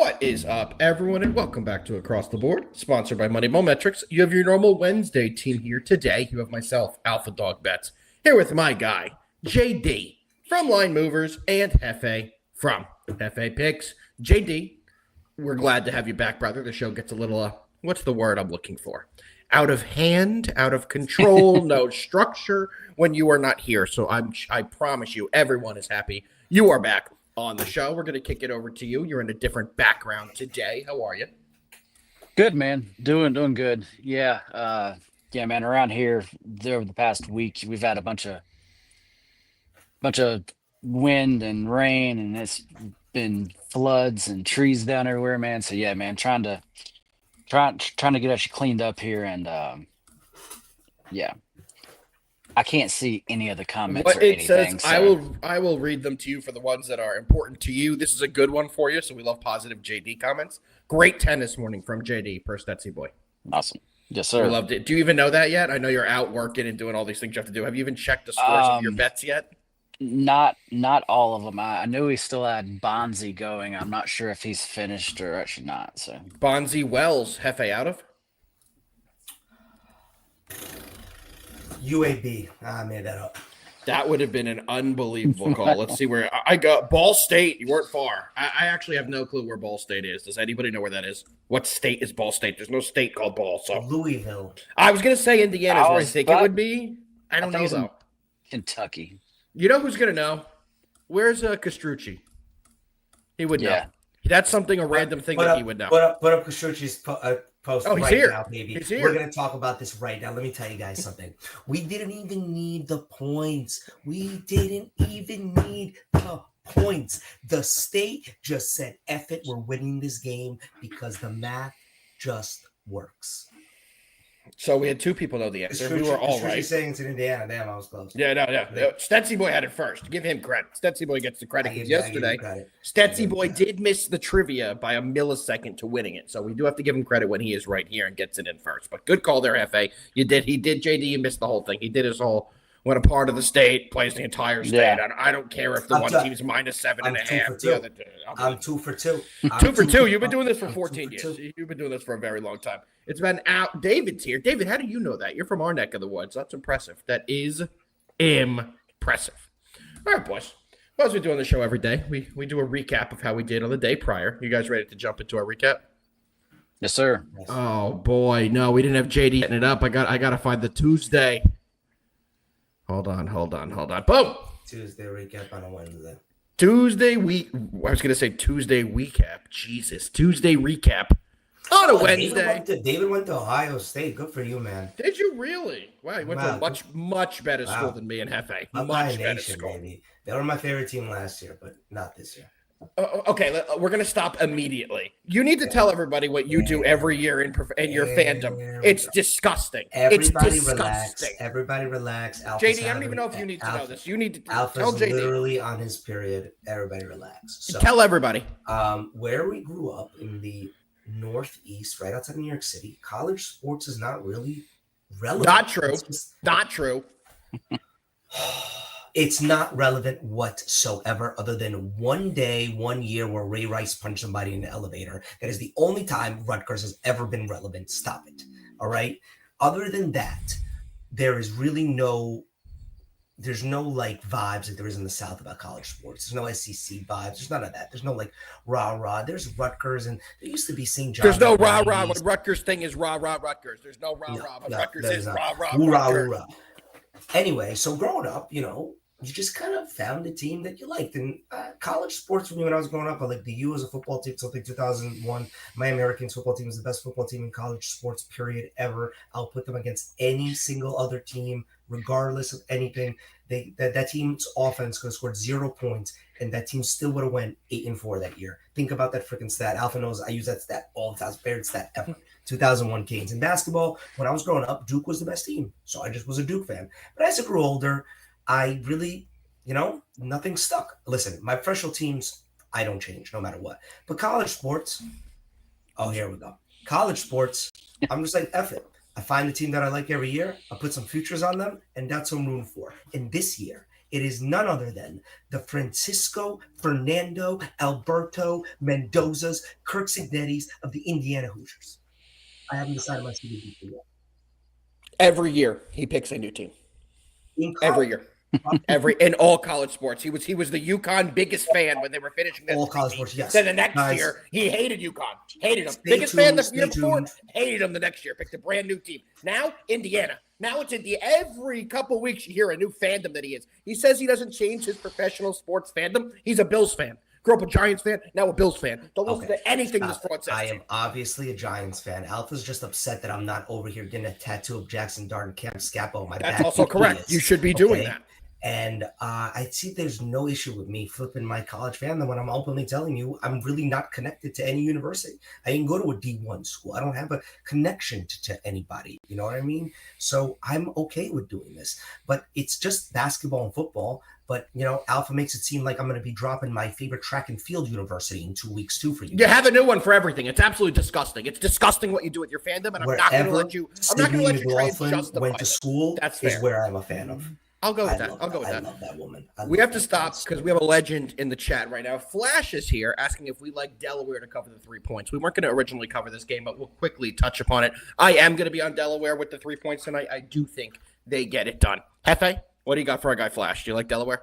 What is up, everyone, and welcome back to Across the Board, sponsored by MoneyBall Metrics. You have your normal Wednesday team here today. You have myself, Alpha Dog Bets, here with my guy, JD, from Line Movers, and Hefe from Hefe Picks. JD, we're glad to have you back, brother. The show gets a little, what's the word I'm looking for? Out of hand, out of control, no structure when you are not here. So I promise you, everyone is happy you are back on the show. We're going to kick it over to you. You're in a different background today. How are you? Good, man. Doing good. Yeah. Man, around here over the past week, we've had a bunch of wind and rain, and it's been floods and trees down everywhere, man. So yeah, man, trying to get actually cleaned up here, and yeah. I can't see any of the comments What or it anything. says, So I will read them to you for the ones that are important to you. This is a good one for you, so we love positive JD comments. Great tennis morning from JD, per Stetsy Boy. awesome. Yes, We sir. loved it. Do you even know that yet? I know you're out working and doing all these things you have to do. Have you even checked the scores of your bets yet? Not all of them. I knew he still had Bonzi going. I'm not sure if he's finished or actually not. So Bonzi Wells, Hefe out of? UAB. I made that up. That would have been an unbelievable call. Let's see where I got. Ball State. You weren't far. I actually have no clue where Ball State is. Does anybody know where that is? What state is Ball State? There's no state called Ball. So Louisville. I was gonna say Indiana is where I think it but would be. I don't thought know he's in though. Kentucky. You know who's gonna know? Where's Castrucci? He would know. Yeah. That's something a random thing that he would know. Put up Koshuchi's post Oh, he's right here. now, baby. He's here. We're going to talk about this right now. Let me tell you guys something. We didn't even need the points. We didn't even need the points. The state just said, F it, we're winning this game because the math just works. So we had two people know the answer. We were all right. Saying it's in Indiana. Damn, I was close. Yeah, no. Stetsy Boy had it first. Give him credit. Stetsy Boy gets the credit because yesterday, Stetsy Boy did miss the trivia by a millisecond to winning it. So we do have to give him credit when he is right here and gets it in first. But good call there, Hefe. He did, JD, you missed the whole thing. He did his whole, when a part of the state plays the entire state. Yeah. I don't care if the one team's minus 7.5. The other, I'm 2 for 2. Two for two. You've been doing this for 14 years. You've been doing this for a very long time. It's been out. David's here. David, how do you know that? You're from our neck of the woods. That's impressive. That is impressive. All right, boys. Well, as we do on the show every day, we do a recap of how we did on the day prior. You guys ready to jump into our recap? Yes, sir. Oh boy, no, we didn't have JD setting it up. I got to find the Tuesday. Hold on. Boom. Tuesday recap on a Wednesday. Tuesday recap. Jesus. Tuesday recap on a Wednesday. David went to Ohio State. Good for you, man. Did you really? Wow, you went to a much better school than me and Hefe. Much better school. Baby. They were my favorite team last year, but not this year. Okay, we're going to stop immediately. You need to tell everybody what you do every year in your fandom. It's disgusting. Everybody relax. Everybody relax. JD, I don't even know if you need to know this. You need to Alpha's tell JD. Literally on his period. Everybody relax. So, tell everybody. Where we grew up in the Northeast, right outside of New York City, college sports is not really relevant. Not true. It's not relevant whatsoever, other than one year where Ray Rice punched somebody in the elevator. That is the only time Rutgers has ever been relevant. Stop it. All right. Other than that, there is really there's no like vibes like there is in the South about college sports. There's no SEC vibes. There's none of that. There's no like rah. There's Rutgers, and there used to be St. John's. There's no rah. What Rutgers thing is rah Rutgers. There's no rah. What Rutgers is rah Rutgers. Anyway, so growing up, you just kind of found a team that you liked. And college sports for me when I was growing up, I liked the U as a football team. So I think 2001, my Americans football team was the best football team in college sports, period, ever. I'll put them against any single other team, regardless of anything. That team's offense could have scored 0 points, and that team still would have went 8-4 that year. Think about that freaking stat. Alpha knows I use that stat all the time. It's favorite stat ever. 2001 Canes. In basketball, when I was growing up, Duke was the best team. So I just was a Duke fan. But as I grew older, I really, nothing stuck. Listen, my professional teams, I don't change no matter what. But college sports, oh, here we go. College sports, I'm just like, F it. I find the team that I like every year. I put some futures on them, and that's what I'm rooting for. And this year, It is none other than the Francisco Fernando Alberto Mendozas, Kirk Cignettis of the Indiana Hoosiers. I haven't decided my CDP yet. Every year he picks a new team. Every year. In all college sports. He was the UConn biggest fan when they were finishing that. All college sports, yes. Then the next year, he hated UConn. Hated him. Biggest fan the year before, hated him the next year. Picked a brand new team. Now, Indiana. Now it's Indiana. Every couple weeks you hear a new fandom that he is. He says he doesn't change his professional sports fandom. He's a Bills fan. Grew up a Giants fan, now a Bills fan. Don't listen to anything this fraud says. I am obviously a Giants fan. Alpha's just upset that I'm not over here getting a tattoo of Jackson Dart and Cam Scapo on my back. That's also correct. You should be doing that. And I see there's no issue with me flipping my college fandom when I'm openly telling you I'm really not connected to any university. I didn't go to a D1 school. I don't have a connection to anybody. You know what I mean? So I'm okay with doing this. But it's just basketball and football. But, Alpha makes it seem like I'm going to be dropping my favorite track and field university in 2 weeks, too, for you. You have a new one for everything. It's absolutely disgusting. It's disgusting what you do with your fandom, and I'm not going to let you try and justify went to school. That's fair. Is where I'm a fan of. I'll go with that. I love that woman. We have to stop because we have a legend in the chat right now. Flash is here asking if we like Delaware to cover the 3 points. We weren't going to originally cover this game, but we'll quickly touch upon it. I am going to be on Delaware with the 3 points tonight. I do think they get it done. Hefe, what do you got for our guy Flash? Do you like Delaware?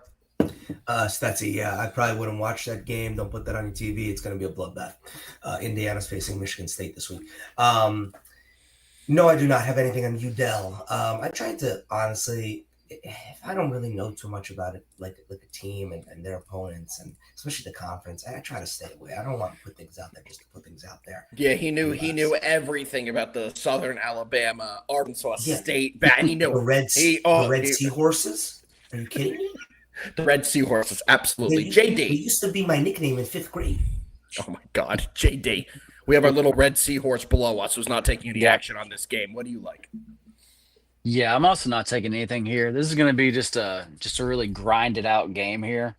Stetsy, yeah, I probably wouldn't watch that game. Don't put that on your TV. It's going to be a bloodbath. Indiana's facing Michigan State this week. No, I do not have anything on UDEL. I tried to, honestly, if I don't really know too much about it, like a team and their opponents, and especially the conference, I try to stay away. I don't want to put things out there just to put things out there. Yeah, he knew everything about the Southern Alabama, Arkansas State. He knew the Red Seahorses. Are you kidding me? The Red Seahorses, absolutely. JD. It used to be my nickname in 5th grade. Oh, my God. JD. We have our little Red Seahorse below us who's not taking any action on this game. What do you like? Yeah, I'm also not taking anything here. This is going to be just a really grinded out game here.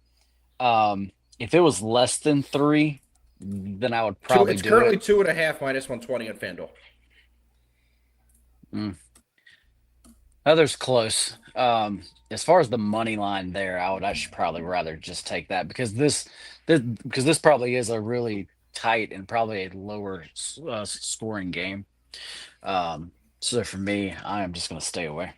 If it was less than 3, then I would probably do it. It's currently 2.5 minus 120 on FanDuel. Others close. As far as the money line there, I should probably rather just take that because this probably is a really tight and probably a lower scoring game. So for me, I am just going to stay away.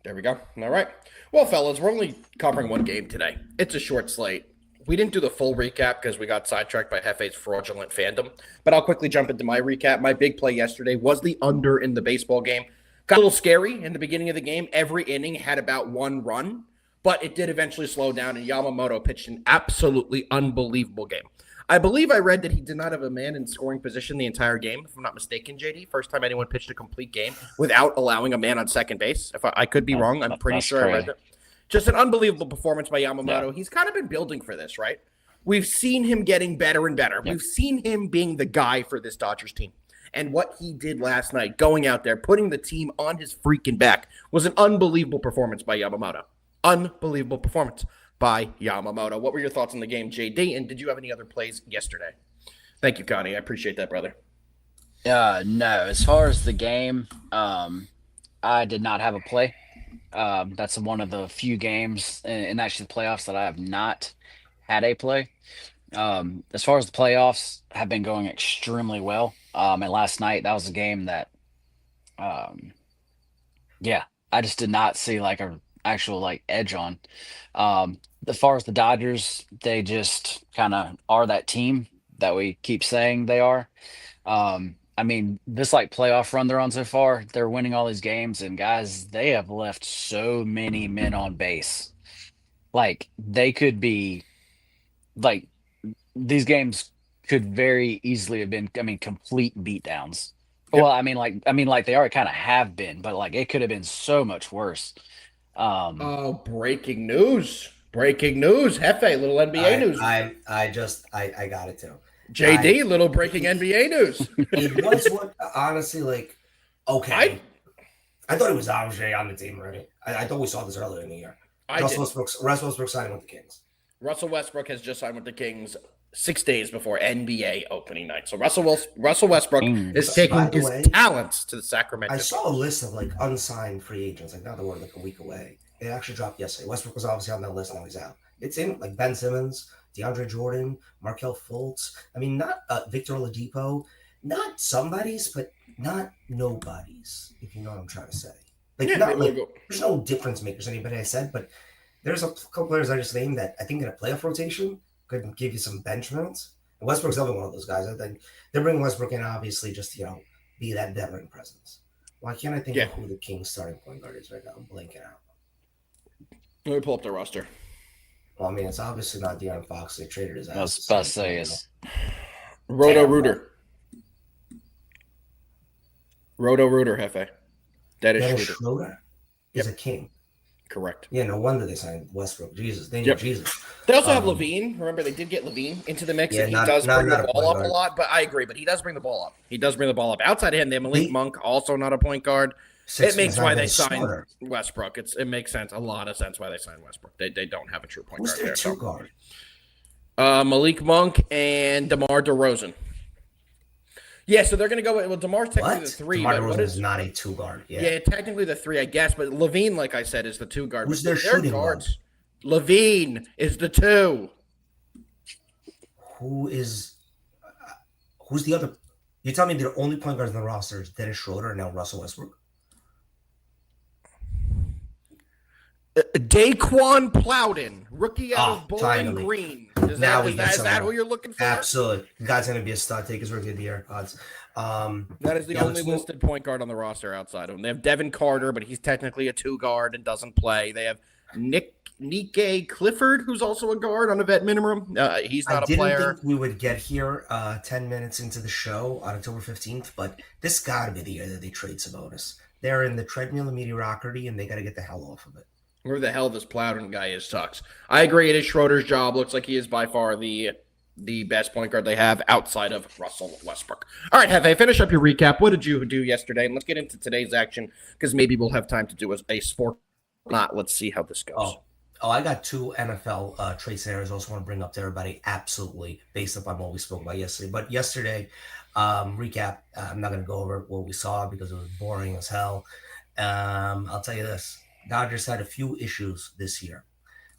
There we go. All right. Well, fellas, we're only covering one game today. It's a short slate. We didn't do the full recap because we got sidetracked by Hefe's fraudulent fandom. But I'll quickly jump into my recap. My big play yesterday was the under in the baseball game. Got a little scary in the beginning of the game. Every inning had about 1 run, but it did eventually slow down, and Yamamoto pitched an absolutely unbelievable game. I believe I read that he did not have a man in scoring position the entire game, if I'm not mistaken, JD. First time anyone pitched a complete game without allowing a man on second base. If I could be wrong, I'm pretty sure I read that. Just an unbelievable performance by Yamamoto. Yeah. He's kind of been building for this, right? We've seen him getting better and better. Yep. We've seen him being the guy for this Dodgers team. And what he did last night, going out there, putting the team on his freaking back, was an unbelievable performance by Yamamoto. Unbelievable performance by Yamamoto. What were your thoughts on the game, JD? And did you have any other plays yesterday? Thank you, Connie. I appreciate that, brother. No. As far as the game, I did not have a play. That's one of the few games in actually the playoffs that I have not had a play. As far as the playoffs, have been going extremely well. And last night, that was a game that, I just did not see like a actual like edge on. As far as the Dodgers, they just kind of are that team that we keep saying they are. I mean, this like playoff run they're on so far, they're winning all these games, and guys, they have left so many men on base. Like they could be like these games could very easily have been, complete beatdowns. Yep. Well, I mean, like they already kind of have been, but like it could have been so much worse. Breaking news. Hefe, little NBA news. I got it too. JD, little breaking NBA news. It was what, honestly, like, okay. I thought it was obviously on the team already. I thought we saw this earlier in the year. Russell Westbrook signed with the Kings. Russell Westbrook has just signed with the Kings 6 days before NBA opening night. So Russell Westbrook is taking his talents to the Sacramento. I saw a list of like unsigned free agents. Like now that we're like a week away. It actually dropped yesterday. Westbrook was obviously on that list. Now he's out. It's in like Ben Simmons, DeAndre Jordan, Markel Fultz. I mean, not Victor Oladipo, not somebody's, but not nobody's. If you know what I'm trying to say. Like, Yeah, not like there's no difference makers. Anybody I said, but there's a couple players I just named that I think in a playoff rotation could give you some bench minutes. And Westbrook's another one of those guys. I think they're bringing Westbrook in obviously just be that veteran presence. Why can't I think of who the Kings starting point guard is right now? I'm blanking out. Let me pull up the roster. Well, I mean, it's obviously not De'Aaron Fox. They traded his ass. I was about to say is Roto-Rooter, Hefe. Dennis Schroeder is a King. Correct. Yeah, no wonder they signed Westbrook. Jesus, they need Jesus. They also have Levine. Remember, they did get Levine into the mix, and he does bring the ball up a lot. But I agree, but he does bring the ball up. Outside of him, they have Malik Monk, also not a point guard. It makes why they signed Westbrook. It makes sense, a lot of sense why they signed Westbrook. They don't have a true point guard there. Who's their two guard? Malik Monk and DeMar DeRozan. Yeah, so they're going to go with, DeMar's technically the 3. DeMar DeRozan is not a 2 guard. Yeah, technically the 3, I guess, but Levine, like I said, is the 2 guard. Who's their shooting guards? Levine is the 2. Who's the other? You tell me the only point guards in the roster is Dennis Schroeder and now Russell Westbrook? Daquan Plowden, rookie out of Bowling Green. Is that who you're looking for? Absolutely. The guy's going to be a stud. Take his rookie of the year odds. That is the only listed point guard on the roster outside of him. They have Devin Carter, but he's technically a 2 guard and doesn't play. They have Nike Clifford, who's also a guard on a vet minimum. He's not a player. I didn't think we would get here 10 minutes into the show on October 15th, but this got to be the year that they trade Sabonis. They're in the treadmill of mediocrity, and they got to get the hell off of it. Where the hell this Plowden guy is sucks. I agree. It is Schroeder's job. Looks like he is by far the best point guard they have outside of Russell Westbrook. All right, Hefe, finish up your recap. What did you do yesterday? And let's get into today's action because maybe we'll have time to do a sport. Not. Let's see how this goes. Oh, I got 2 NFL trade scenarios I also want to bring up to everybody, absolutely, based upon what we spoke about yesterday. But yesterday, recap, I'm not going to go over what we saw because it was boring as hell. I'll tell you this. Dodgers had a few issues this year.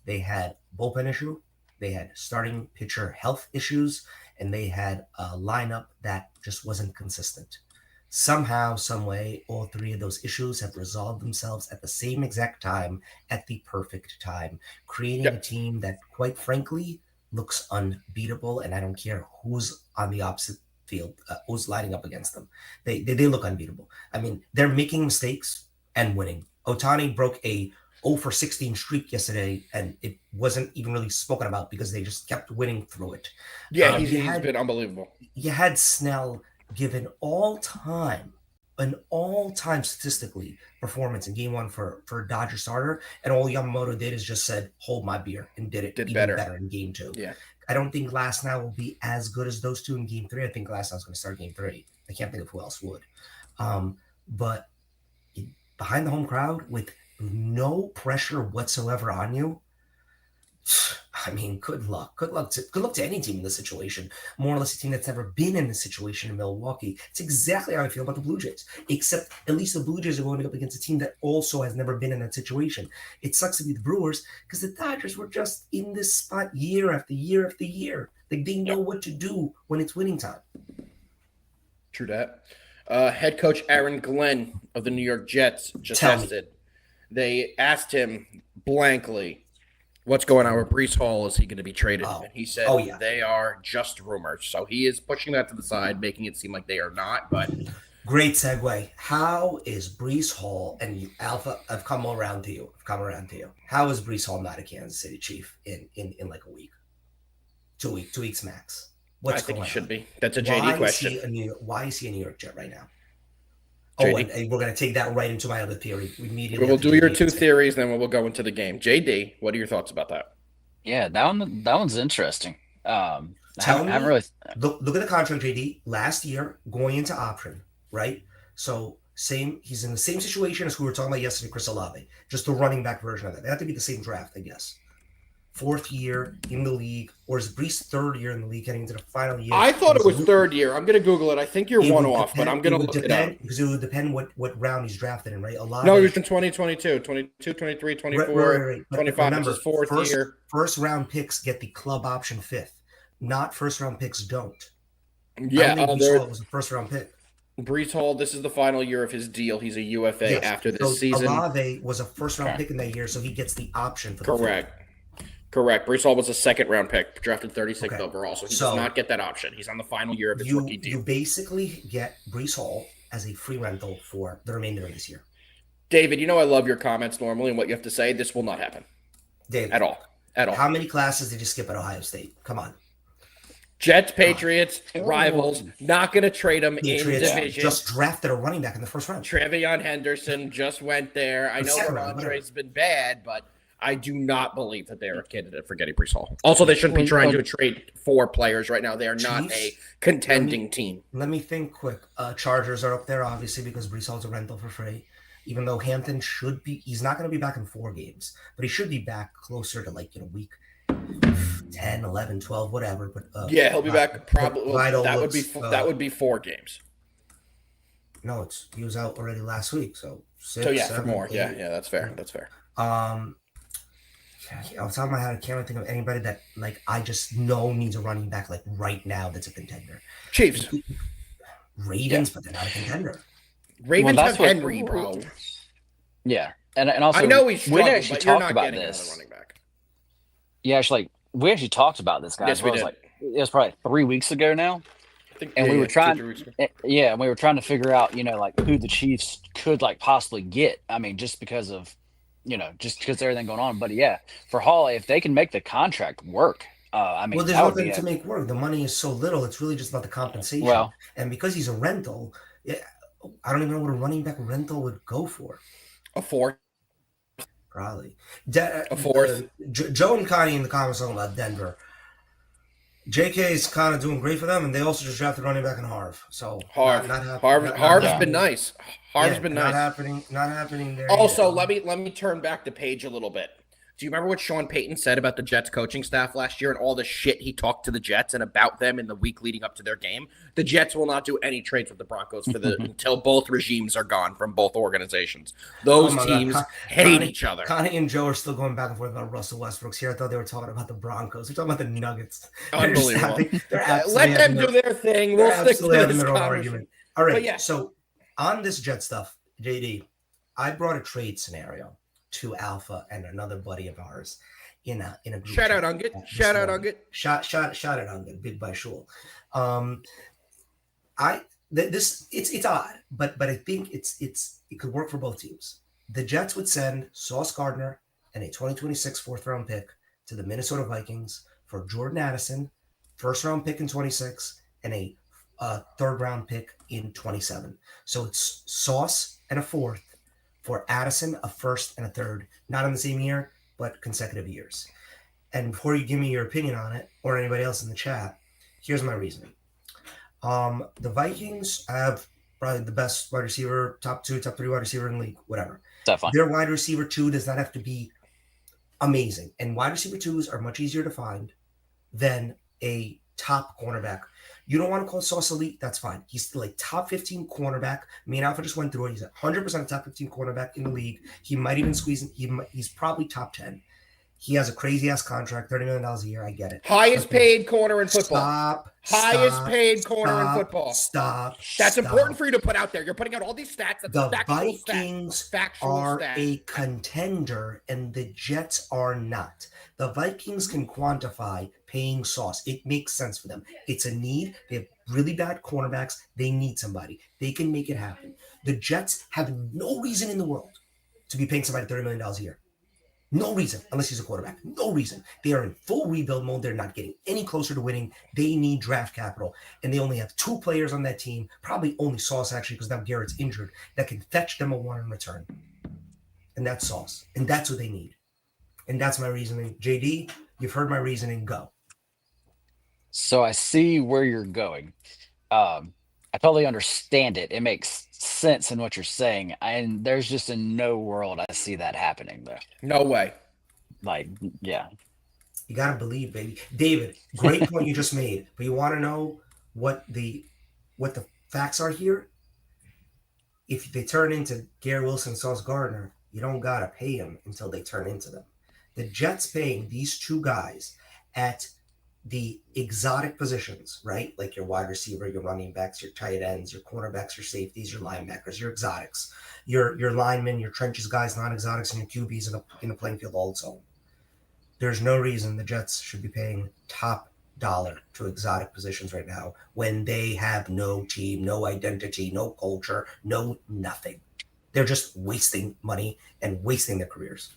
They had bullpen issue, they had starting pitcher health issues, and they had a lineup that just wasn't consistent. Somehow, some way, all 3 of those issues have resolved themselves at the same exact time, at the perfect time, creating a team that, quite frankly, looks unbeatable, and I don't care who's on the opposite field, who's lining up against them. They look unbeatable. I mean, they're making mistakes and winning. Ohtani broke a 0-for-16 streak yesterday, and it wasn't even really spoken about because they just kept winning through it. Yeah, he's been unbelievable. You had Snell given all-time statistically performance in Game 1 for Dodger starter, and all Yamamoto did is just said, hold my beer, and did even better in Game 2. Yeah. I don't think Glasnow will be as good as those 2 in Game 3. I think Glasnow's going to start Game 3. I can't think of who else would. But behind the home crowd with no pressure whatsoever on you. I mean, good luck. Good luck to any team in this situation. More or less a team that's never been in this situation in Milwaukee. It's exactly how I feel about the Blue Jays. Except at least the Blue Jays are going up against a team that also has never been in that situation. It sucks to be the Brewers because the Dodgers were just in this spot year after year after year. Like they know what to do when it's winning time. True that. Head coach Aaron Glenn of the New York Jets just tested. They asked him blankly, what's going on with Breece Hall? Is he going to be traded? And he said, they are just rumors. So he is pushing that to the side, making it seem like they are not. But great segue. How is Breece Hall, and you, Alpha, I've come around to you. How is Breece Hall not a Kansas City Chief in like a week? 2 weeks max? I think he should be. That's a JD question. Why is he a New York Jet right now? JD. And we're going to take that right into my other theory. We'll do your 2 theories, then we'll go into the game. JD, what are your thoughts about that? Yeah, that one's interesting. Look at the contract, JD. Last year, going into option, right? So he's in the same situation as who we were talking about yesterday, Chris Olave. Just the running back version of that. They have to be the same draft, I guess. fourth year in the league, or is Brees third year in the league, getting into the final year? I thought it was third year. I'm going to Google it. I think you're one off, but I'm going to look it up. Because it would depend what round he's drafted in, right? No, he was in 2022, 22, 23, 24, 25. Remember, this is fourth year. First round picks get the club option fifth. Not first round picks don't. Yeah, Brees Hall was a first round pick. Brees Hall, this is the final year of his deal. He's a UFA after this season. Olave was a first round pick in that year, so he gets the option for the Correct. Brees Hall was a second round pick, drafted 36th overall, so he does not get that option. He's on the final year of his rookie deal. You basically get Brees Hall as a free rental for the remainder of this year. David, you know I love your comments normally and what you have to say. This will not happen. David, at all. How many classes did you skip at Ohio State? Come on. Jets, Patriots, rivals, not going to trade him in division. Just drafted a running back in the first round. Trevion Henderson just went there. I know Ramondre's been bad, but I do not believe that they're a candidate for getting Brees Hall. Also, they shouldn't be trying to trade 4 players right now. They are not a contending team. Let me think quick. Chargers are up there, obviously, because Brees Hall's a rental for free. Even though Hampton he's not going to be back in 4 games, but he should be back closer to week 10, 11, 12, whatever. But he'll be back probably. That would be 4 games. No, he was out already last week, so 6, 7, for more. 8. Yeah, that's fair. That's fair. Off the top of my head, I can't really think of anybody that I just know needs a running back right now that's a contender. Chiefs, Ravens, but they're not a contender. Ravens have Henry, bro. Yeah, and also I know we actually talked about this. Running back. Yeah, we actually talked about this, guys. Yes, we did. It was probably 3 weeks ago now. We were trying to figure out, who the Chiefs could possibly get. I mean, just because of everything going on. But yeah, for Hall, if they can make the contract work, there's nothing to make work. The money is so little; it's really just about the compensation. Well, and because he's a rental, I don't even know what a running back rental would go for. A 4th. Probably. A 4th. Joe and Connie in the comments talking about Denver. JK is kind of doing great for them, and they also just drafted running back in Harv. So Harv's been nice. Harv's been nice. Not happening there. Also, let me turn back the page a little bit. Do you remember what Sean Payton said about the Jets coaching staff last year and all the shit he talked to the Jets and about them in the week leading up to their game? The Jets will not do any trades with the Broncos until both regimes are gone from both organizations. Those teams hate each other. Connie and Joe are still going back and forth about Russell Westbrook's here. I thought they were talking about the Broncos. They're talking about the Nuggets. Unbelievable. Let them do their thing. We'll stick to this argument. All right. So on this Jet stuff, JD, I brought a trade scenario to Alpha and another buddy of ours in a group. Shout out Ungit. Shout out Ungit. Shout out Ungit. Big by Shul. It's odd, but I think it could work for both teams. The Jets would send Sauce Gardner and a 2026 4th round pick to the Minnesota Vikings for Jordan Addison, 1st round pick in 26, and a 3rd round pick in 27. So it's Sauce and a 4th. For Addison, a 1st and a 3rd, not in the same year, but consecutive years. And before you give me your opinion on it, or anybody else in the chat, here's my reasoning. The Vikings have probably the best wide receiver, top 3 wide receiver in the league, whatever. Definitely. Their wide receiver 2 does not have to be amazing. And wide receiver 2s are much easier to find than a top cornerback. You don't want to call Sauce elite, that's fine. He's still a top 15 cornerback. Me and Alpha just went through it. He's 100% a top 15 cornerback in the league. He might even squeeze in. He's probably top 10. He has a crazy-ass contract, $30 million a year. I get it. Highest paid corner in football. Highest paid corner in football. That's important for you to put out there. You're putting out all these stats. The Vikings are a contender, and the Jets are not. The Vikings can quantify paying Sauce. It makes sense for them. It's a need. They have really bad cornerbacks. They need somebody. They can make it happen. The Jets have no reason in the world to be paying somebody $30 million a year. No reason, unless he's a quarterback. No reason. They are in full rebuild mode. They're not getting any closer to winning. They need draft capital. And they only have 2 players on that team, probably only Sauce, actually, because now Garrett's injured, that can fetch them a 1 in return. And that's Sauce. And that's what they need. And that's my reasoning. JD, you've heard my reasoning. Go. So I see where you're going. I totally understand it. It makes sense in what you're saying. And there's just in no world I see that happening, though. No way. Yeah. You got to believe, baby. David, great point you just made. But you want to know what the facts are here? If they turn into Gary Wilson, Sauce Gardner, you don't got to pay them until they turn into them. The Jets paying these two guys at the exotic positions, right? Like your wide receiver, your running backs, your tight ends, your cornerbacks, your safeties, your linebackers, your exotics, your linemen, your trenches guys, non-exotics, and your QBs in a playing field all its own. There's no reason the Jets should be paying top dollar to exotic positions right now when they have no team, no identity, no culture, no nothing. They're just wasting money and wasting their careers.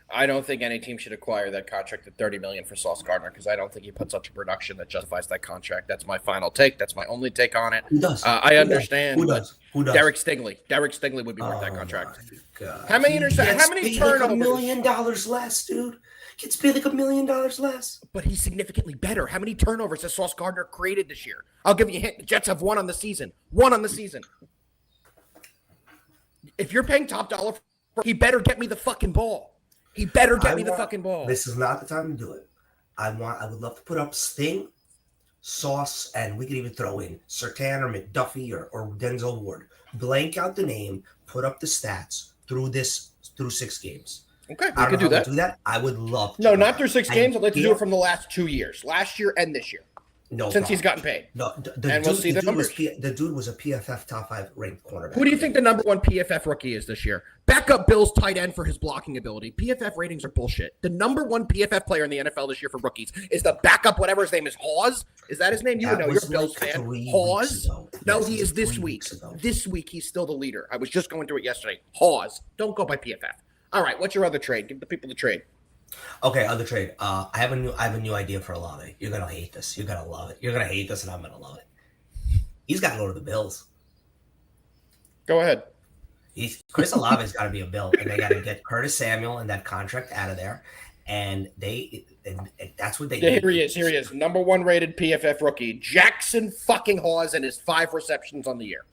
I don't think any team should acquire that contract at $30 million for Sauce Gardner because I don't think he puts up a production that justifies that contract. That's my final take. That's my only take on it. Who does? I understand. Who does? Derek Stingley. Derek Stingley would be worth that contract. God. How many interceptions? How many turnovers? Like $1 million less, dude. Gets paid like $1 million less. But he's significantly better. How many turnovers has Sauce Gardner created this year? I'll give you a hint. The Jets have one on the season. One on the season. If you're paying top dollar, he better get me the fucking ball. He better get me the fucking ball. This is not the time to do it. I would love to put up Sting, Sauce, and we could even throw in Surtain or McDuffie or Denzel Ward. Blank out the name, put up the stats through 6 games. Okay, we could do that. I would love to. No, not through 6 games. I'd like to do it from the last 2 years. Last year and this year. No, since he's gotten paid. No, we'll see the numbers. The dude was a PFF top 5 ranked cornerback. Who do you think the number 1 PFF rookie is this year? Backup Bills tight end for his blocking ability. PFF ratings are bullshit. The number 1 PFF player in the NFL this year for rookies is the backup, whatever his name is, Hawes. Is that his name? You would know. You're a Bills fan. Hawes? No, he is this week. This week, he's still the leader. I was just going through it yesterday. Hawes. Don't go by PFF. All right, what's your other trade? Give the people the trade. Okay, other trade. I have a new idea for Olave. You're gonna hate this. You're gonna love it. You're gonna hate this, and I'm gonna love it. He's got to go to the Bills. Go ahead. Chris Olave's got to be a Bill, and they got to get Curtis Samuel and that contract out of there, and that's what they. Yeah, here he is. Here he is. Number 1 rated PFF rookie, Jackson fucking Hawes, and his 5 receptions on the year.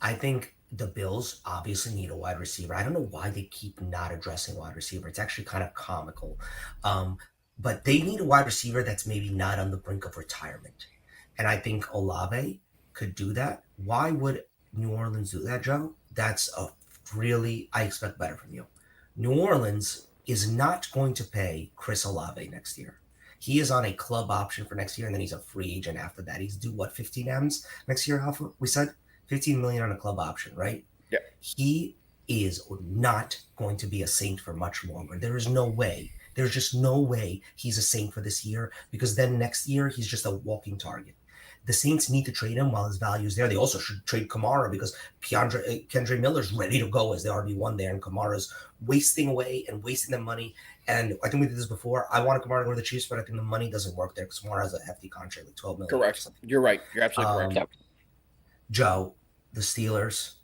I think the Bills obviously need a wide receiver. I don't know why they keep not addressing wide receiver. It's actually kind of comical. But they need a wide receiver that's maybe not on the brink of retirement. And I think Olave could do that. Why would New Orleans do that, Joe? That's I expect better from you. New Orleans is not going to pay Chris Olave next year. He is on a club option for next year, and then he's a free agent after that. He's due, 15 M's next year, Alpha? We said? 15 million on a club option, right? Yeah. He is not going to be a Saint for much longer. There is no way. There's just no way he's a Saint for this year, because then next year he's just a walking target. The Saints need to trade him while his value is there. They also should trade Kamara because Kendre Miller's ready to go as the RB1 there, and Kamara's wasting away and wasting the money. And I think we did this before. I want Kamara to go to the Chiefs, but I think the money doesn't work there because Kamara has a hefty contract, like $12 million. Correct. You're right. You're absolutely correct. Joe, the Steelers,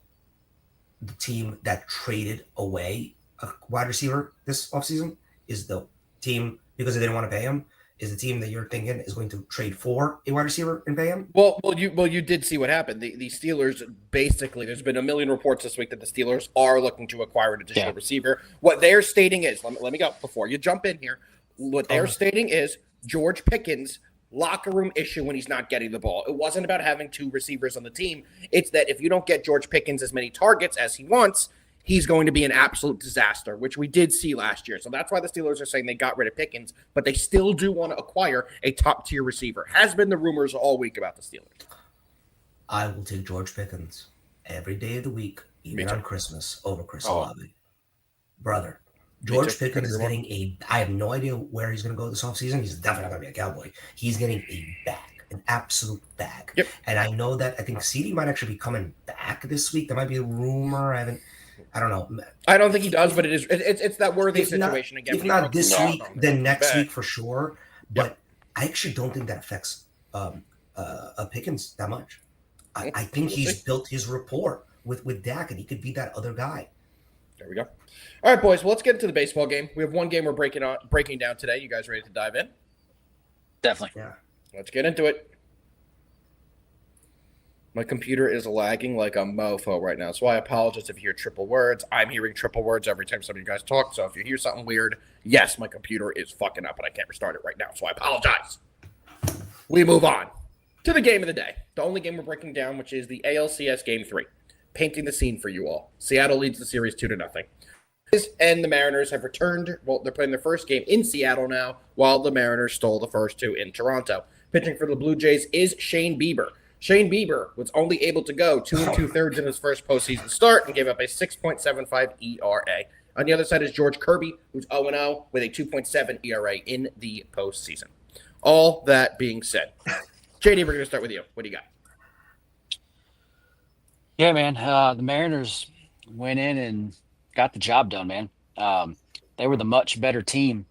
the team that traded away a wide receiver this offseason, is the team, because they didn't want to pay him, is the team that you're thinking is going to trade for a wide receiver and pay him? Well, you did see what happened. The Steelers, basically, there's been a million reports this week that the Steelers are looking to acquire an additional receiver. What they're stating is, let me go before you jump in here. What they're stating is George Pickens' locker room issue when he's not getting the ball. It wasn't about having 2 receivers on the team. It's that if you don't get George Pickens as many targets as he wants, he's going to be an absolute disaster, which we did see last year. So that's why the Steelers are saying they got rid of Pickens, but they still do want to acquire a top-tier receiver. Has been the rumors all week about the Steelers. I will take George Pickens every day of the week, even on Christmas, over Chris Olave. Brother, George Pickens is getting I have no idea where he's going to go this offseason. He's definitely not going to be a Cowboy. He's getting a bag, an absolute bag. Yep. And I know that I think CD might actually be coming back this week. There might be a rumor. I don't know. I don't think he does, but it's that worthy situation again. If not this week, then next week for sure. But I actually don't think that affects Pickens that much. I think he's built his rapport with Dak, and he could be that other guy. There we go. All right, boys. Well, let's get into the baseball game. We have one game we're breaking down today. You guys ready to dive in? Definitely. Yeah. Let's get into it. My computer is lagging like a mofo right now, so I apologize if you hear triple words. I'm hearing triple words every time some of you guys talk, so if you hear something weird, yes, my computer is fucking up and I can't restart it right now, so I apologize. We move on to the game of the day, the only game we're breaking down, which is the ALCS Game 3. Painting the scene for you all. Seattle leads the series 2-0. And the Mariners have returned. Well, they're playing their first game in Seattle now, while the Mariners stole the first two in Toronto. Pitching for the Blue Jays is Shane Bieber. Shane Bieber was only able to go 2 2/3 in his first postseason start and gave up a 6.75 ERA. On the other side is George Kirby, who's 0-0 with a 2.7 ERA in the postseason. All that being said, JD, we're going to start with you. What do you got? Yeah, man. The Mariners went in and got the job done, man. They were the much better team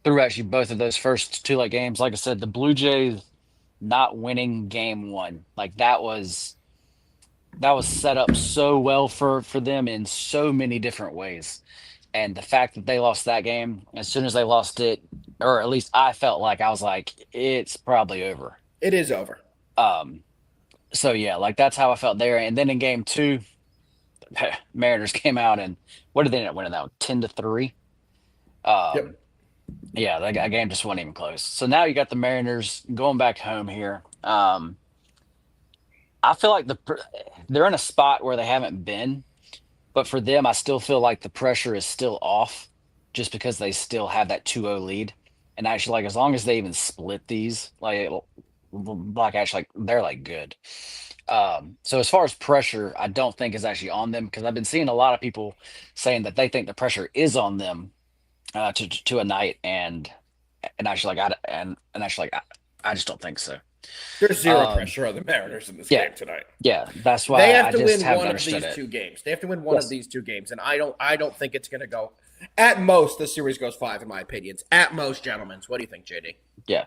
through actually both of those first two games. Like I said, the Blue Jays not winning game one, that was set up so well for them in so many different ways. And the fact that they lost that game, as soon as they lost it, or at least I felt like, I was like, it's probably over. It is over. So yeah, that's how I felt there. And then in game two, Mariners came out and what did they end up winning that one? 10-3. Yep. Yeah, that game just wasn't even close. So now you got the Mariners going back home here. I feel like they're in a spot where they haven't been, but for them, I still feel like the pressure is still off just because they still have that 2-0 lead. And actually, as long as they even split these, actually, they're good. So as far as pressure, I don't think is actually on them, because I've been seeing a lot of people saying that they think the pressure is on them to a night, and actually I just don't think so. There's zero pressure on the Mariners in this game tonight. Yeah, that's why they have to just win one of these two games. They have to win one of these two games, and I don't think it's going to go. At most, the series goes 5, in my opinion. At most, gentlemen. What do you think, JD? Yeah.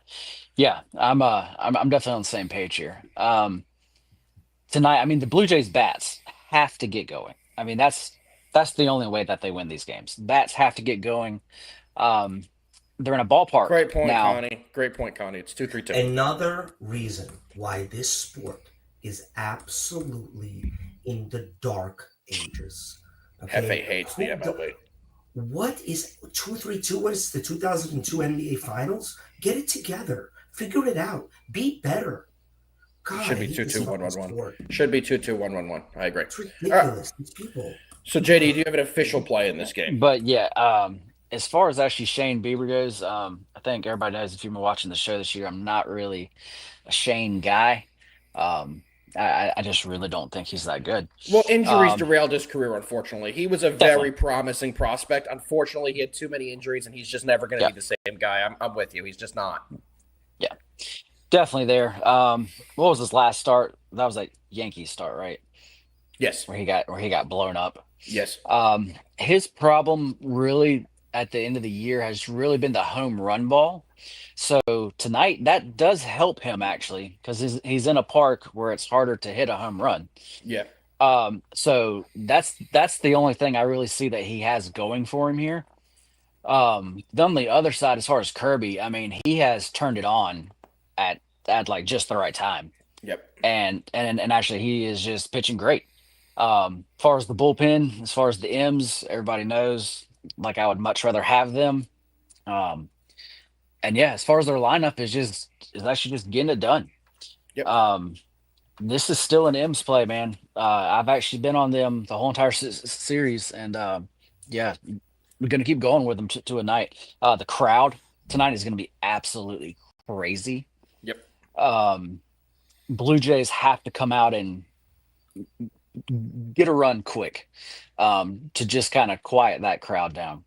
I'm definitely on the same page here. Tonight, the Blue Jays bats have to get going. That's the only way that they win these games. Bats have to get going. They're in a ballpark. Great point, now. Connie. Great point, Connie. It's 2-3-2. Another reason why this sport is absolutely in the dark ages. Okay? Hefe hates the MLB. What is 2-3-2? What is the 2002 NBA Finals? Get it together. Figure it out. Be better. God, should be 2-2-1-1-1. Should be 2-2-1-1-1. I agree. It's ridiculous. These people. So, JD, do you have an official play in this game? But yeah, as far as actually Shane Bieber goes, I think everybody knows, if you've been watching the show this year, I'm not really a Shane guy. I just really don't think he's that good. Well, injuries derailed his career, unfortunately. He was a very promising prospect. Unfortunately, he had too many injuries, and he's just never going to be the same guy. I'm with you. He's just not. Yeah, definitely there. What was his last start? That was a Yankees start, right? Yes. Where he got blown up. Yes. His problem really at the end of the year has really been the home run ball. So tonight, that does help him, actually, because he's in a park where it's harder to hit a home run. Yeah. So that's the only thing I really see that he has going for him here. Then on the other side, as far as Kirby, he has turned it on at just the right time. Yep. And actually, he is just pitching great. As far as the bullpen, as far as the M's, everybody knows, I would much rather have them. And yeah, as far as their lineup is actually just getting it done. Yep. This is still an M's play, man. I've actually been on them the whole entire series, and yeah, we're gonna keep going with them to a night. The crowd tonight is gonna be absolutely crazy. Yep. Blue Jays have to come out and get a run quick to just kind of quiet that crowd down.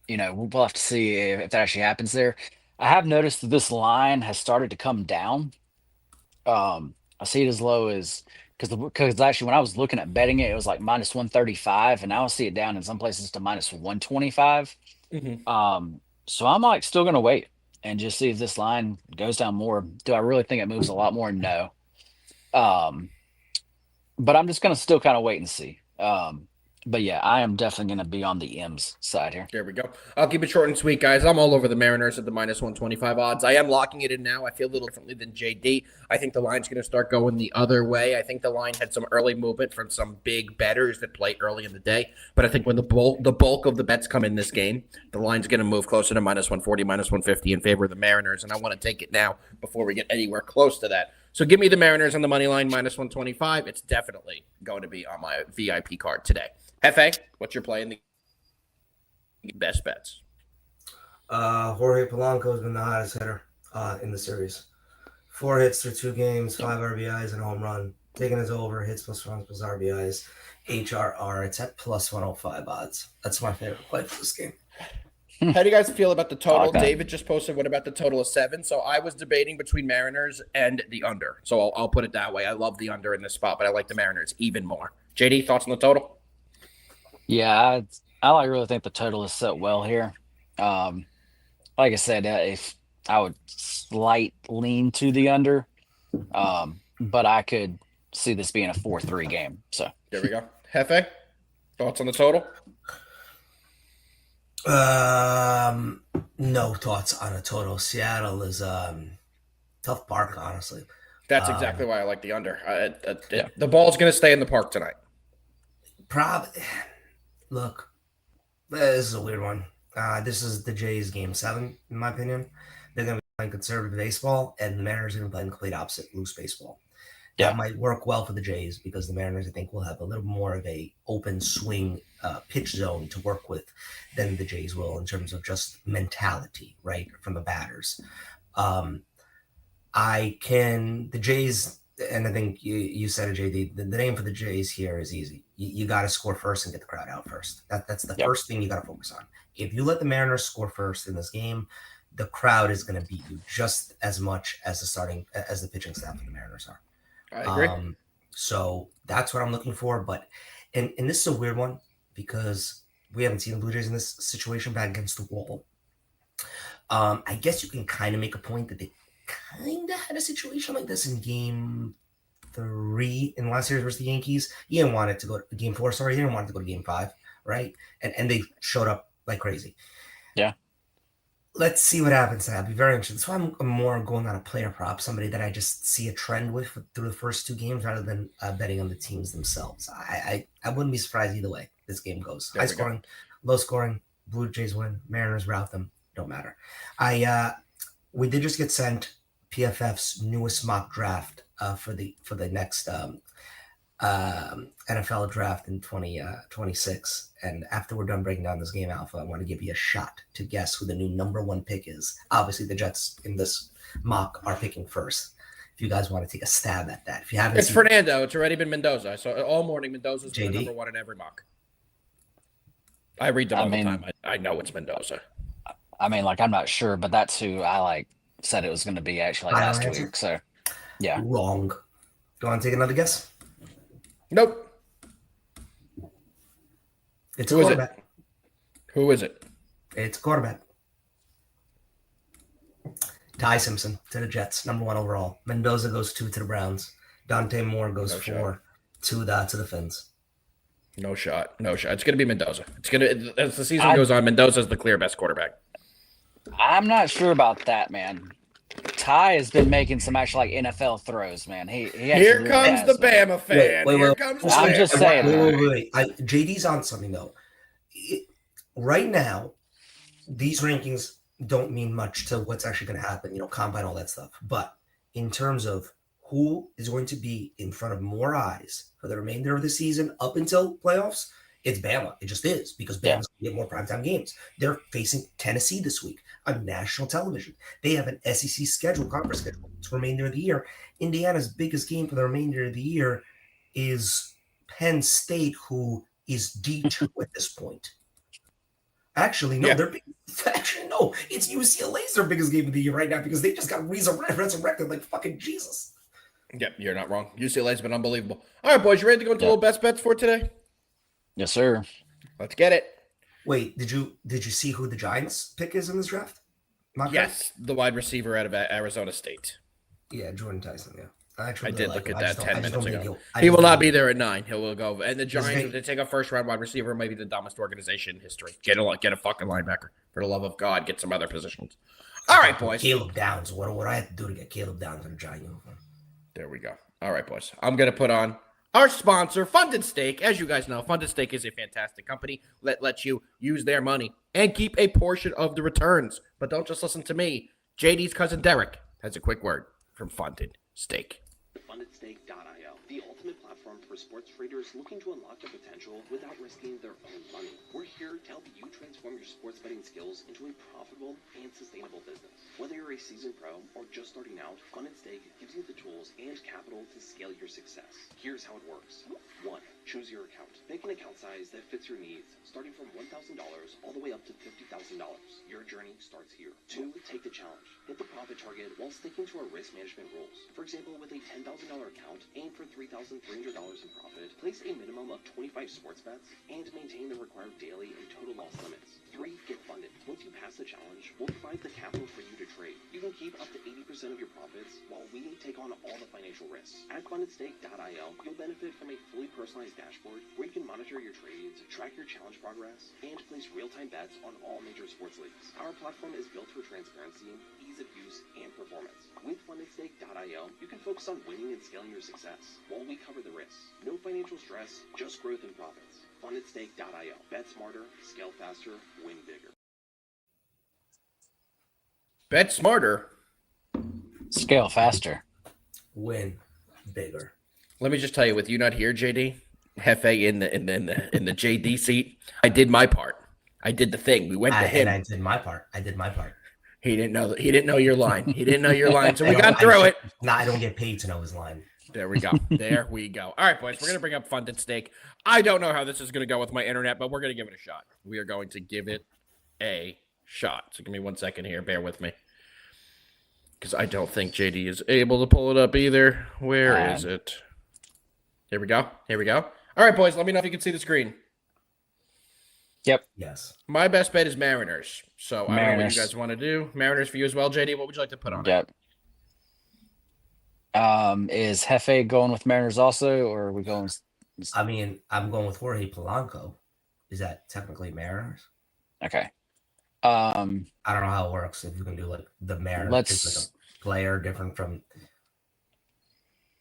We'll have to see if that actually happens there. I have noticed that this line has started to come down. I see it as low as, because actually when I was looking at betting it, it was minus 135, and now I see it down in some places to minus 125. Mm-hmm. So I'm still going to wait and just see if this line goes down more. Do I really think it moves a lot more? No. But I'm just going to still kind of wait and see. But yeah, I am definitely going to be on the M's side here. There we go. I'll keep it short and sweet, guys. I'm all over the Mariners at the minus 125 odds. I am locking it in now. I feel a little differently than JD. I think the line's going to start going the other way. I think the line had some early movement from some big bettors that play early in the day. But I think when the bulk of the bets come in this game, the line's going to move closer to minus 140, minus 150 in favor of the Mariners. And I want to take it now before we get anywhere close to that. So give me the Mariners on the money line, minus 125. It's definitely going to be on my VIP card today. Hefe, what's your play in the best bets? Jorge Polanco has been the hottest hitter in the series. 4 hits through 2 games, 5 RBIs, and a home run. Taking his over, hits plus runs plus RBIs. HRR, it's at plus 105 odds. That's my favorite play for this game. How do you guys feel about the total? Okay. David just posted what about the total of 7. So I was debating between Mariners and the under. So I'll put it that way. I love the under in this spot, but I like the Mariners even more. JD, thoughts on the total? Yeah, I really think the total is set well here. Like I said, if I would slight lean to the under, but I could see this being a 4-3 game. So There we go. Hefe, thoughts on the total? No thoughts on a total. Seattle is tough park, honestly. That's exactly why I like the under. The ball's going to stay in the park tonight. Look, this is a weird one. This is the Jays game 7, in my opinion. They're going to be playing conservative baseball, and the Mariners are going to be playing complete opposite, loose baseball. That might work well for the Jays because the Mariners, I think, will have a little more of a open swing pitch zone to work with than the Jays will in terms of just mentality, right, from the batters. The Jays, and I think you said it, JD, the name for the Jays here is easy. You got to score first and get the crowd out first. That's the first thing you got to focus on. If you let the Mariners score first in this game, the crowd is going to beat you just as much as the pitching staff of the Mariners are. I agree. So that's what I'm looking for. But and this is a weird one because we haven't seen the Blue Jays in this situation back against the wall. I guess you can kind of make a point that they kind of had a situation like this in game 3 in last series versus the Yankees. He didn't want it to go to game 4. Sorry, he didn't want it to go to game 5, right? And they showed up like crazy. Yeah. Let's see what happens. That'd be very interesting. So I'm more going on a player prop, somebody that I just see a trend with through the first 2 games rather than betting on the teams themselves. I wouldn't be surprised either way this game goes. High scoring, low scoring, Blue Jays win, Mariners rout them. Don't matter. We did just get sent PFF's newest mock draft for the next NFL draft in 2026. And after we're done breaking down this game, Alpha, I want to give you a shot to guess who the new number 1 pick is. Obviously, the Jets in this mock are picking first. If you guys want to take a stab at that. If you haven't, it's Fernando. It's already been Mendoza. I saw all morning Mendoza's the number 1 in every mock. I read them all the time. I know it's Mendoza. I mean, like, I'm not sure, but that's who I said it was going to be actually last week. So, yeah. Wrong. Do you want to take another guess? Nope. It's a quarterback. Who is it? It's a quarterback. Ty Simpson to the Jets, number 1 overall. Mendoza goes 2 to the Browns. Dante Moore goes 4 to the Finns. No shot. It's going to be Mendoza. As the season goes on, Mendoza's the clear best quarterback. I'm not sure about that, man. Ty has been making some actual NFL throws, man. Here comes the Bama fan. I'm just saying. Wait. JD's on something though. Right now, these rankings don't mean much to what's actually going to happen. Combine, all that stuff. But in terms of who is going to be in front of more eyes for the remainder of the season up until playoffs, it's Bama. It just is because Bama's going to get more primetime games. They're facing Tennessee this week on national television. They have an SEC schedule, conference schedule, for the remainder of the year. Indiana's biggest game for the remainder of the year is Penn State, who is D2 at this point. Actually, no, it's UCLA's their biggest game of the year right now because they just got resurrected like fucking Jesus. Yep, you're not wrong. UCLA's been unbelievable. All right, boys, you ready to go into a little best bets for today? Yes, sir. Let's get it. Wait, did you see who the Giants pick is in this draft? Yes, the wide receiver out of Arizona State. Yeah, Jordan Tyson, yeah. I I truly did like look him. at that 10 I just minutes don't think ago. I He just will don't not think- be there at 9. He will go. And the Giants, great. if they take a first-round wide receiver, might be the dumbest organization in history. Get a fucking linebacker. For the love of God, get some other positions. All right, boys. Caleb Downs. What do I have to do to get Caleb Downs in a Giant uniform? There we go. All right, boys. I'm going to put on our sponsor, Funded Steak. As you guys know, Funded Steak is a fantastic company that lets you use their money and keep a portion of the returns. But don't just listen to me. JD's cousin Derek has a quick word from Funded Steak. FundedStake.io, the ultimate platform for sports traders looking to unlock their potential without risking their own money. We're here to help you transform your sports betting skills into a profitable and sustainable business. Whether you're a seasoned pro or just starting out, Funded Stake gives you the tools and capital to scale your success. Here's how it works. 1. Choose your account. Pick an account size that fits your needs, starting from $1,000 all the way up to $50,000. Your journey starts here. 2. Take the challenge. Hit the profit target while sticking to our risk management rules. For example, with a $10,000 account, aim for $3,300 in profit, place a minimum of 25 sports bets, and maintain the required daily and total loss limits. 3. Get funded. Once you pass the challenge, we'll provide the capital for you to trade. You can keep up to 80% of your profits while we take on all the financial risks. At FundedStake.io, you'll benefit from a fully personalized dashboard where you can monitor your trades, track your challenge progress, and place real-time bets on all major sports leagues. Our platform is built for transparency, ease of use, and performance. With FundedStake.io, you can focus on winning and scaling your success while we cover the risks. No financial stress, just growth and profits. FundedStake.io. Bet smarter, scale faster, win bigger. Bet smarter. Scale faster. Win bigger. Let me just tell you, with you not here, JD, Hefe in the JD seat, I did my part. I did the thing. We went to him. And I did my part. He didn't know your line. He didn't know your line. So we got through it. Nah, I don't get paid to know his line. There we go. There we go. All right, boys. We're going to bring up Funded Steak. I don't know how this is going to go with my internet, but we're going to give it a shot. We are going to give it a shot. So give me 1 second here. Bear with me. Because I don't think JD is able to pull it up either. Where is it? Here we go. All right, boys. Let me know if you can see the screen. Yep. Yes. My best bet is Mariners. So I don't know what Mariners. you guys want to do. Mariners for you as well, JD. What would you like to put on it? Yep. Is Hefe going with Mariners also, or are we going? I mean, I'm going with Jorge Polanco. Is that technically Mariners? Okay. I don't know how it works. If you can do like the Mariners, Let's- is like a player different from.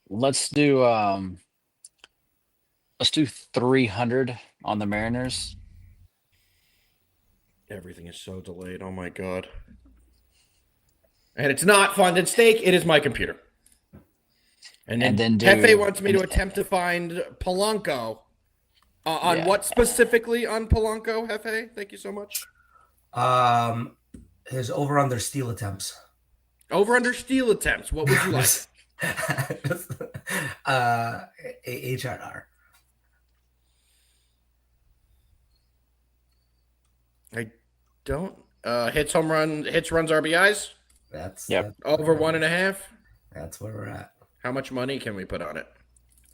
Let's do 300 on the Mariners. Everything is so delayed. Oh my god. And it's not Funded Steak. It is my computer. And then Hefe wants me to attempt to find Polanco. On Yeah. what specifically on Polanco, Hefe? Thank you so much. His over under steal attempts. Over under steal attempts. What would you like? HRR. I don't. Hits, home run, hits, runs, RBIs. That's Yep. Over 1.5. That's where we're at. How much money can we put on it?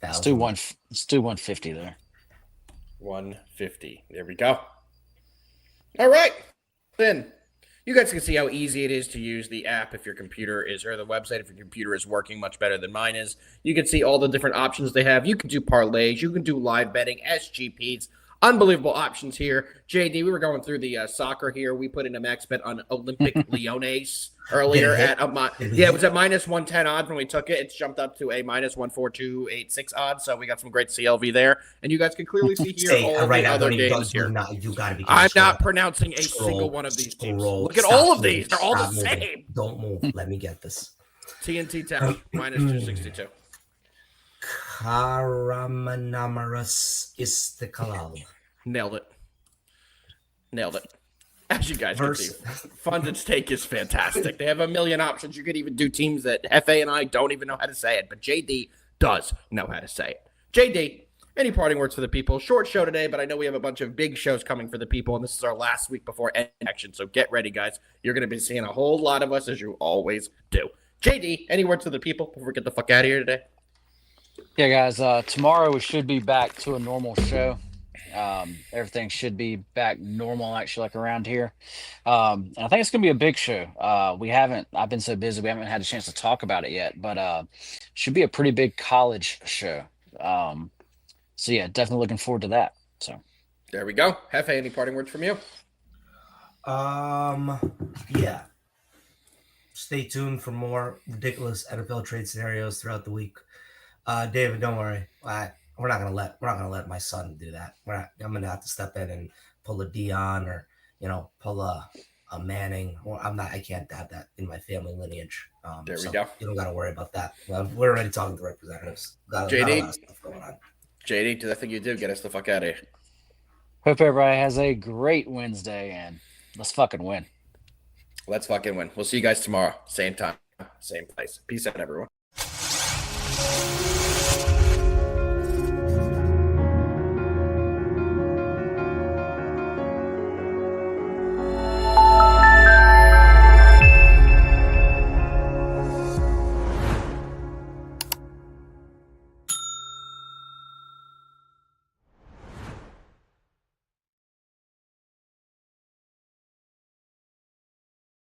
Let's do 150 there. 150. There we go. All right. Then you guys can see how easy it is to use the app if your computer is, or the website if your computer is working much better than mine is. You can see all the different options they have. You can do parlays. You can do live betting, SGPs. Unbelievable options here. JD, we were going through the soccer here. We put in a max bet on Olympic Lyonnais earlier it was at minus 110 odds when we took it. It's jumped up to a minus 14286 odds. So we got some great CLV there. And you guys can clearly see here all the other games here. You gotta be. I'm not pronouncing a single one of these teams. Look at all of these. They're all the same. Don't move. Let me get this. TNT Town, minus 262. Karamanamaras Istiklal. Nailed it. As you guys can see, Funded Steak is fantastic. They have a million options. You could even do teams that Hefe and I don't even know how to say it, but JD does know how to say it. JD, any parting words for the people? Short show today, but I know we have a bunch of big shows coming for the people, and this is our last week before action, so get ready, guys. You're going to be seeing a whole lot of us, as you always do. JD, any words to the people before we get the fuck out of here today? Yeah, guys. Tomorrow we should be back to a normal show. Everything should be back normal, actually, like around here. And I think it's gonna be a big show. I've been so busy, we haven't had a chance to talk about it yet, but should be a pretty big college show. So yeah, definitely looking forward to that. So There we go. Hefe, any parting words from you? Yeah. Stay tuned for more ridiculous NFL trade scenarios throughout the week. David, don't worry. We're not gonna let my son do that. I'm gonna have to step in and pull a Dion or pull a Manning. Or I can't have that in my family lineage. There we so go. You don't got to worry about that. We're already talking to representatives. Got a JD? lot of stuff going on. JD, I think you did get us the fuck out of here. hope everybody has a great Wednesday, and let's fucking win. Let's fucking win. We'll see you guys tomorrow. Same time, same place. Peace out, everyone.